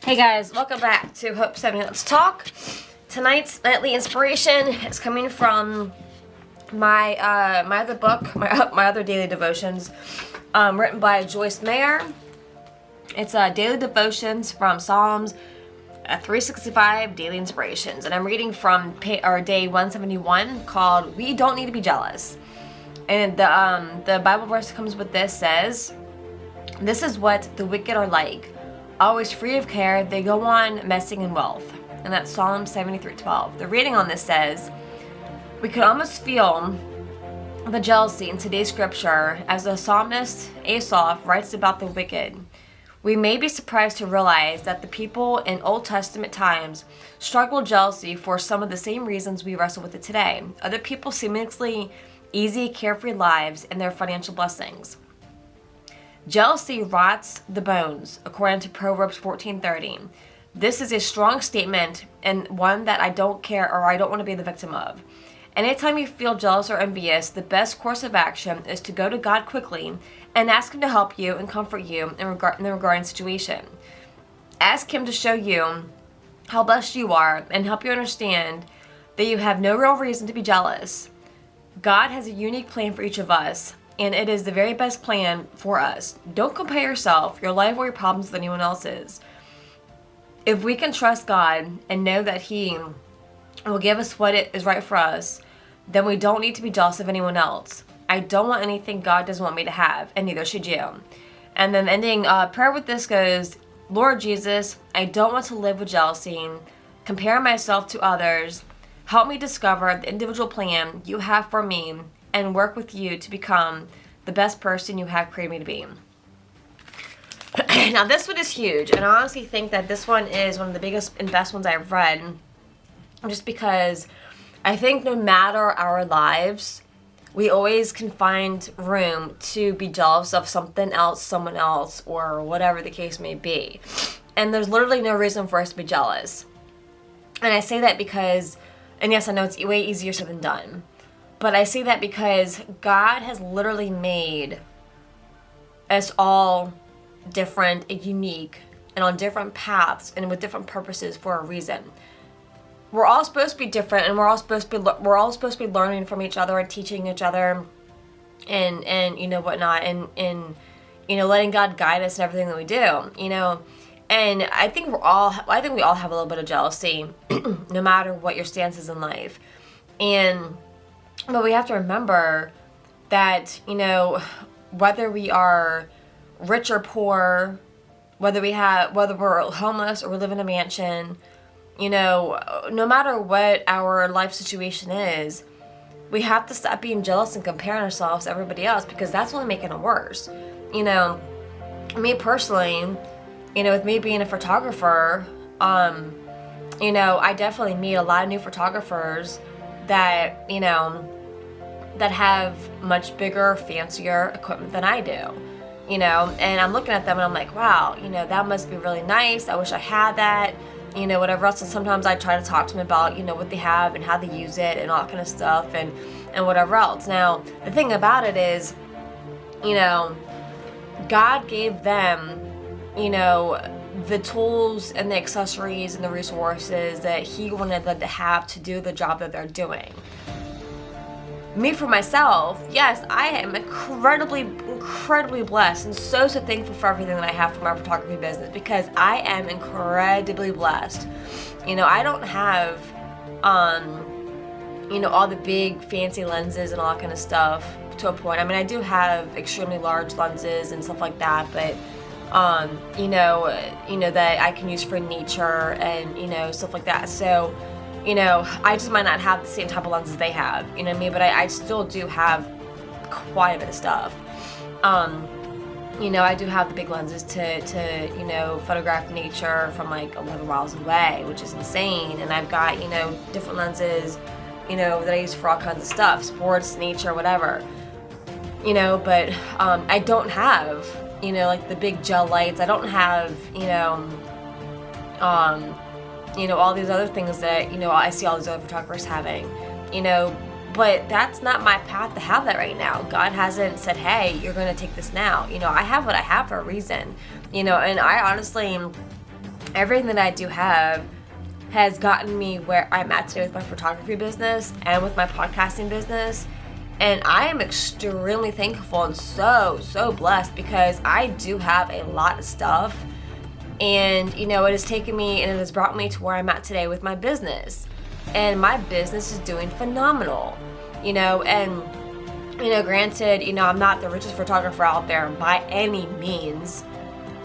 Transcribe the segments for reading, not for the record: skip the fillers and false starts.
Hey guys, welcome back to Hope 70 Let's Talk. Tonight's nightly inspiration is coming from my other book, my other daily devotions, written by Joyce Meyer. It's daily devotions from Psalms 365 daily inspirations, and I'm reading from day 171 called "We Don't Need to Be Jealous." And the Bible verse that comes with this says, "This is what the wicked are like. Always free of care, they go on messing in wealth." And that's Psalm 73:12. The reading on this says, we could almost feel the jealousy in today's scripture as the psalmist Asaph writes about the wicked. We may be surprised to realize that the people in Old Testament times struggled jealousy for some of the same reasons we wrestle with it today. Other people seemingly easy, carefree lives and their financial blessings. Jealousy rots the bones, according to Proverbs 14:30. This is a strong statement and one that I don't care or I don't want to be the victim of. Anytime you feel jealous or envious, the best course of action is to go to God quickly and ask Him to help you and comfort you in the regarding situation. Ask Him to show you how blessed you are and help you understand that you have no real reason to be jealous. God has a unique plan for each of us, and it is the very best plan for us. Don't compare yourself, your life, or your problems with anyone else's. If we can trust God and know that He will give us what is right for us, then we don't need to be jealous of anyone else. I don't want anything God doesn't want me to have, and neither should you. And then the ending prayer with this goes, Lord Jesus, I don't want to live with jealousy, compare myself to others. Help me discover the individual plan you have for me and work with you to become the best person you have created me to be. Now this one is huge, and I honestly think that this one is one of the biggest and best ones I've read, just because I think no matter our lives, we always can find room to be jealous of something else, someone else, or whatever the case may be. And there's literally no reason for us to be jealous. And I say that because, and yes, I know it's way easier said than done, but I say that because God has literally made us all different and unique and on different paths and with different purposes for a reason. We're all supposed to be different, and we're all supposed to be learning from each other and teaching each other and you know whatnot, and you know, letting God guide us in everything that we do, you know. And I think we all have a little bit of jealousy no matter what your stance is in life. But we have to remember that, you know, whether we are rich or poor, whether we're homeless or we live in a mansion, you know, no matter what our life situation is, we have to stop being jealous and comparing ourselves to everybody else, because that's only making it worse. You know, me personally, you know, with me being a photographer, you know, I definitely meet a lot of new photographers that, you know, that have much bigger, fancier equipment than I do, you know, and I'm looking at them and I'm like, wow, you know, that must be really nice. I wish I had that, you know, whatever else. And sometimes I try to talk to them about, you know, what they have and how they use it and all that kind of stuff and whatever else. Now, the thing about it is, you know, God gave them, you know, the tools and the accessories and the resources that He wanted them to have to do the job that they're doing. Me, for myself, yes, I am incredibly blessed and so thankful for everything that I have for my photography business, because I am incredibly blessed. You know, I don't have, you know, all the big fancy lenses and all that kind of stuff to a point. I mean, I do have extremely large lenses and stuff like that, but you know, that I can use for nature and, you know, stuff like that. So, you know, I just might not have the same type of lenses they have, you know what I mean? But I still do have quite a bit of stuff. You know, I do have the big lenses to, you know, photograph nature from like 11 miles away, which is insane. And I've got, you know, different lenses, you know, that I use for all kinds of stuff, sports, nature, whatever, you know, but I don't have, you know, like the big gel lights. I don't have, you know, all these other things that, you know, I see all these other photographers having, you know, but that's not my path to have that right now. God hasn't said, hey, you're going to take this now. You know, I have what I have for a reason, you know, and I honestly, everything that I do have has gotten me where I'm at today with my photography business and with my podcasting business. And I am extremely thankful and so blessed, because I do have a lot of stuff. And, it has taken me and it has brought me to where I'm at today with my business. And my business is doing phenomenal, and, granted, I'm not the richest photographer out there by any means,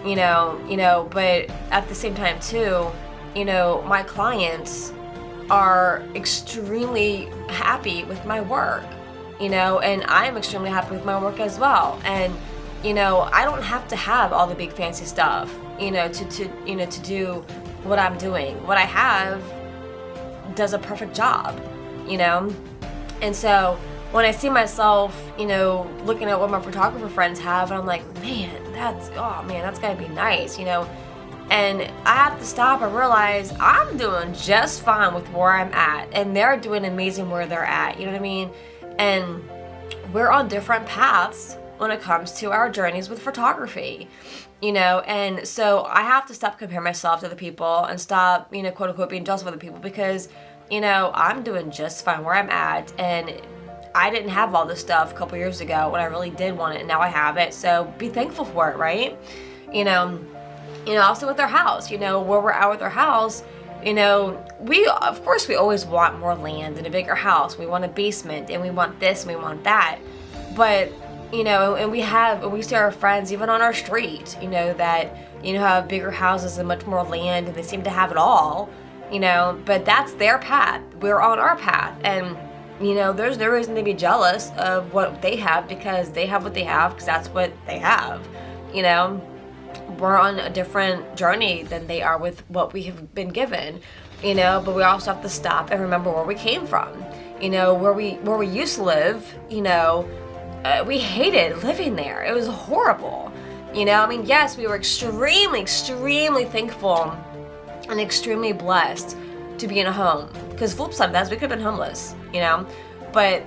but at the same time too, my clients are extremely happy with my work, and I'm extremely happy with my work as well. And, I don't have to have all the big fancy stuff, to do what I'm doing. What I have does a perfect job, And so when I see myself, looking at what my photographer friends have, and I'm like, man, that's gotta be nice, And I have to stop and realize I'm doing just fine with where I'm at, and they're doing amazing where they're at, you know what I mean? And we're on different paths when it comes to our journeys with photography, and so I have to stop comparing myself to other people and stop, quote unquote, being jealous of other people, because, I'm doing just fine where I'm at, and I didn't have all this stuff a couple years ago when I really did want it, and now I have it, so be thankful for it, right? Also with our house, where we're at with our house, we always want more land and a bigger house. We want a basement, and we want this and we want that. But, and we see our friends even on our street, that, have bigger houses and much more land, and they seem to have it all, but that's their path. We're on our path. And, there's no reason to be jealous of what they have, because they have what they have, because that's what they have, We're on a different journey than they are with what we have been given, but we also have to stop and remember where we came from, where we used to live, we hated living there. It was horrible, yes, we were extremely thankful and extremely blessed to be in a home, because flip side of that is we could have been homeless, But,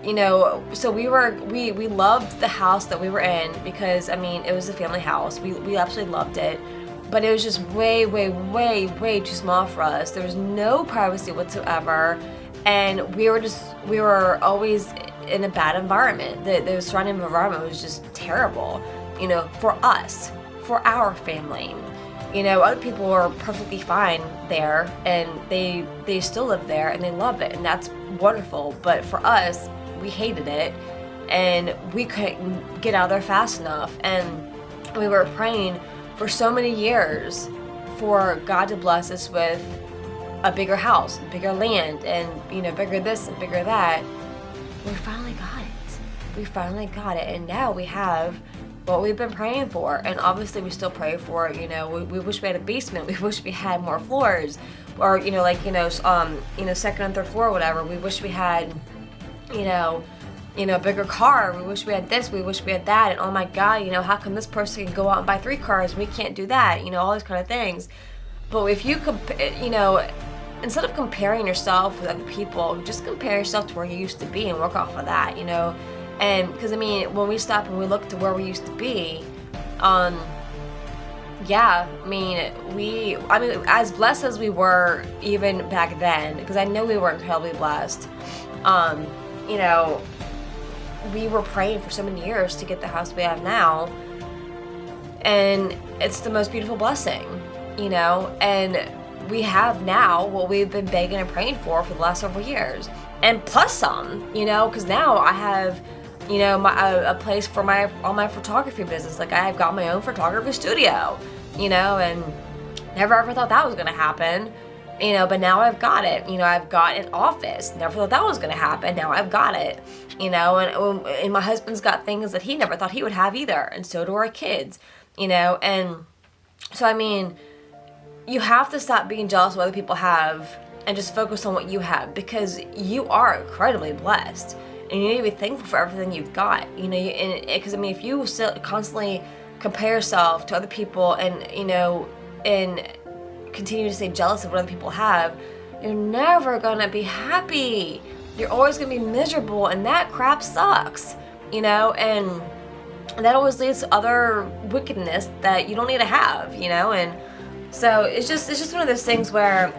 so we loved the house that we were in, because, it was a family house. We absolutely loved it. But it was just way too small for us. There was no privacy whatsoever. And we were always in a bad environment. The surrounding environment was just terrible, for us, for our family. Other people were perfectly fine there, and they still live there, and they love it, and that's wonderful. But for us, we hated it, and we couldn't get out of there fast enough. And we were praying for so many years for God to bless us with a bigger house, bigger land, and bigger this and bigger that. We finally got it, and now we have what we've been praying for. And obviously we still pray for it. We wish we had a basement. We wish we had more floors, or second and third floor or whatever. We wish we had a bigger car. We wish we had this, we wish we had that. And oh my God, how come this person can go out and buy 3 cars and we can't do that? All these kind of things. But if you instead of comparing yourself with other people, just compare yourself to where you used to be and work off of that, And because when we stop and we look to where we used to be, as blessed as we were even back then, because I know we were incredibly blessed, we were praying for so many years to get the house we have now, and it's the most beautiful blessing, and we have now what we've been begging and praying for the last several years, and plus some, because now I have a place for all my photography business. Like, I've got my own photography studio, and never ever thought that was going to happen, but now I've got it. I've got an office. Never thought that was going to happen. Now I've got it, and my husband's got things that he never thought he would have either, and so do our kids, and so you have to stop being jealous of what other people have and just focus on what you have, because you are incredibly blessed. And you need to be thankful for everything you've got, because if you still constantly compare yourself to other people and continue to stay jealous of what other people have, you're never gonna be happy. You're always gonna be miserable, and that crap sucks, and that always leads to other wickedness that you don't need to have, and So it's just one of those things where,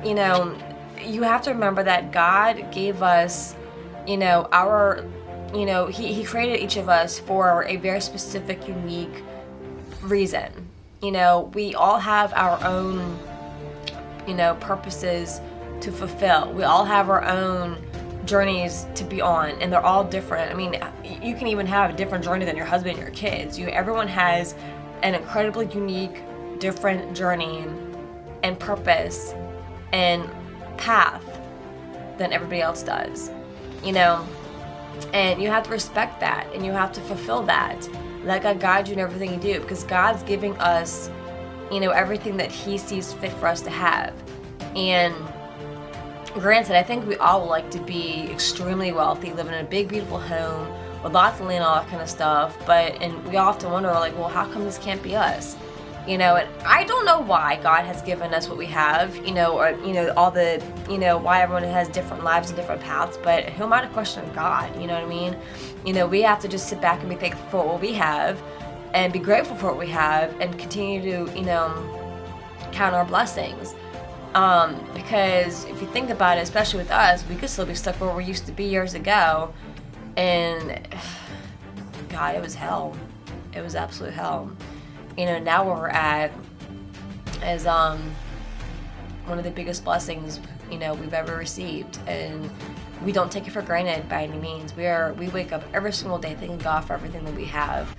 you have to remember that God gave us, our, he created each of us for a very specific, unique reason. We all have our own, purposes to fulfill. We all have our own journeys to be on, and they're all different. I mean, you can even have a different journey than your husband and your kids. Everyone has an incredibly unique, different journey and purpose and path than everybody else does, and you have to respect that, and you have to fulfill that. Let God guide you in everything you do, because God's giving us, everything that He sees fit for us to have. And granted, I think we all would like to be extremely wealthy, live in a big, beautiful home with lots of land and all that kind of stuff. And we often wonder, like, well, how come this can't be us? And I don't know why God has given us what we have, or, all the, why everyone has different lives and different paths, but who am I to question God? You know what I mean? We have to just sit back and be thankful for what we have and be grateful for what we have and continue to, count our blessings. Because if you think about it, especially with us, we could still be stuck where we used to be years ago. And God, it was hell. It was absolute hell. Now where we're at is one of the biggest blessings, we've ever received. And we don't take it for granted by any means. We wake up every single day thanking God for everything that we have.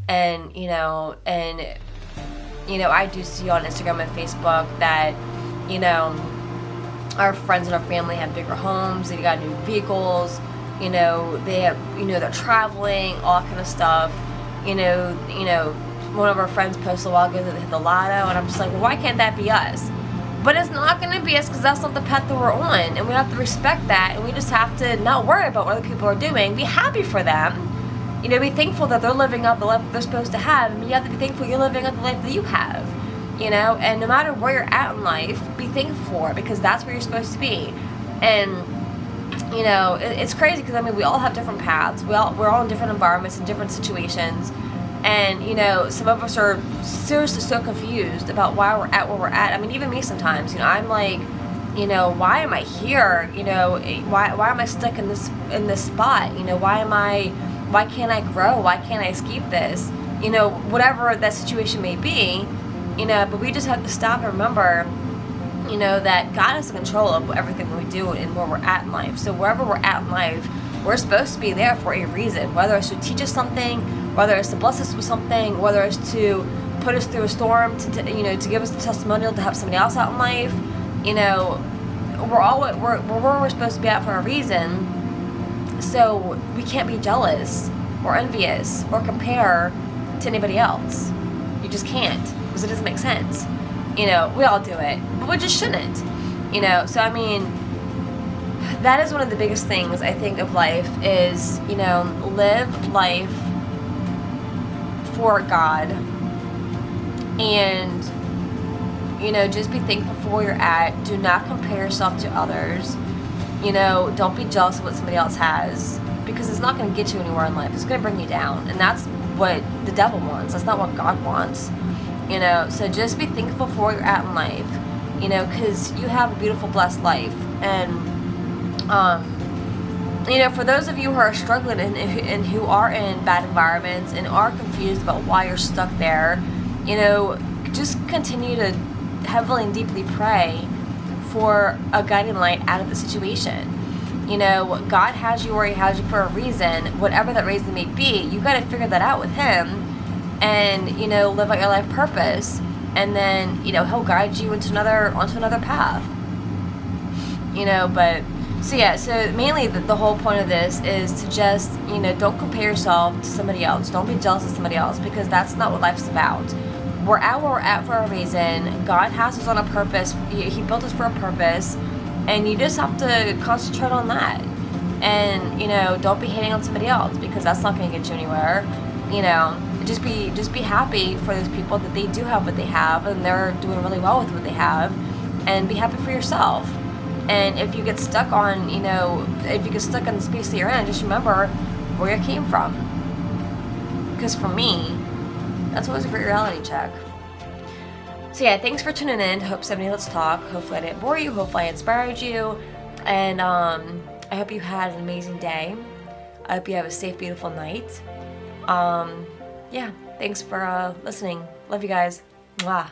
And, I do see on Instagram and Facebook that, our friends and our family have bigger homes, they got new vehicles, they have, they're traveling, all that kind of stuff. One of our friends posted a while ago that they hit the lotto, and I'm just like, well, why can't that be us? But it's not going to be us, because that's not the path that we're on, and we have to respect that, and we just have to not worry about what other people are doing. Be happy for them. Be thankful that they're living out the life that they're supposed to have, and you have to be thankful you're living out the life that you have. And no matter where you're at in life, be thankful for it, because that's where you're supposed to be. And it's crazy, because we all have different paths. We're all in different environments and different situations. And, some of us are seriously so confused about why we're at where we're at. Even me sometimes, I'm like, why am I here? Why am I stuck in this spot? Why can't I grow? Why can't I escape this? Whatever that situation may be, but we just have to stop and remember, that God is in control of everything that we do and where we're at in life. So wherever we're at in life, we're supposed to be there for a reason, whether it's to teach us something, whether it's to bless us with something, whether it's to put us through a storm, to give us the testimonial to help somebody else out in life. We're where we're supposed to be at for a reason. So we can't be jealous or envious or compare to anybody else. You just can't, because it doesn't make sense. We all do it, but we just shouldn't. So that is one of the biggest things I think of life is, live life for God, and, just be thankful for where you're at. Do not compare yourself to others. Don't be jealous of what somebody else has, because it's not going to get you anywhere in life. It's going to bring you down, and that's what the devil wants. That's not what God wants. So just be thankful for where you're at in life, because you have a beautiful, blessed life. And for those of you who are struggling and who are in bad environments and are confused about why you're stuck there, just continue to heavily and deeply pray for a guiding light out of the situation. God has you where He has you for a reason. Whatever that reason may be, you got to figure that out with Him, and live out your life purpose, and then He'll guide you onto another path. But so mainly the whole point of this is to just don't compare yourself to somebody else. Don't be jealous of somebody else, because that's not what life's about. We're at where we're at for a reason. God has us on a purpose. He built us for a purpose, and you just have to concentrate on that. And don't be hating on somebody else, because that's not going to get you anywhere. Just be happy for those people that they do have what they have, and they're doing really well with what they have, and be happy for yourself. And if you get stuck on, if you get stuck in the space that you're in, just remember where you came from. Because for me, that's always a great reality check. So yeah, thanks for tuning in. Hope 70 Let's Talk. Hopefully I didn't bore you. Hopefully I inspired you. And I hope you had an amazing day. I hope you have a safe, beautiful night. Yeah, thanks for listening. Love you guys. Mwah.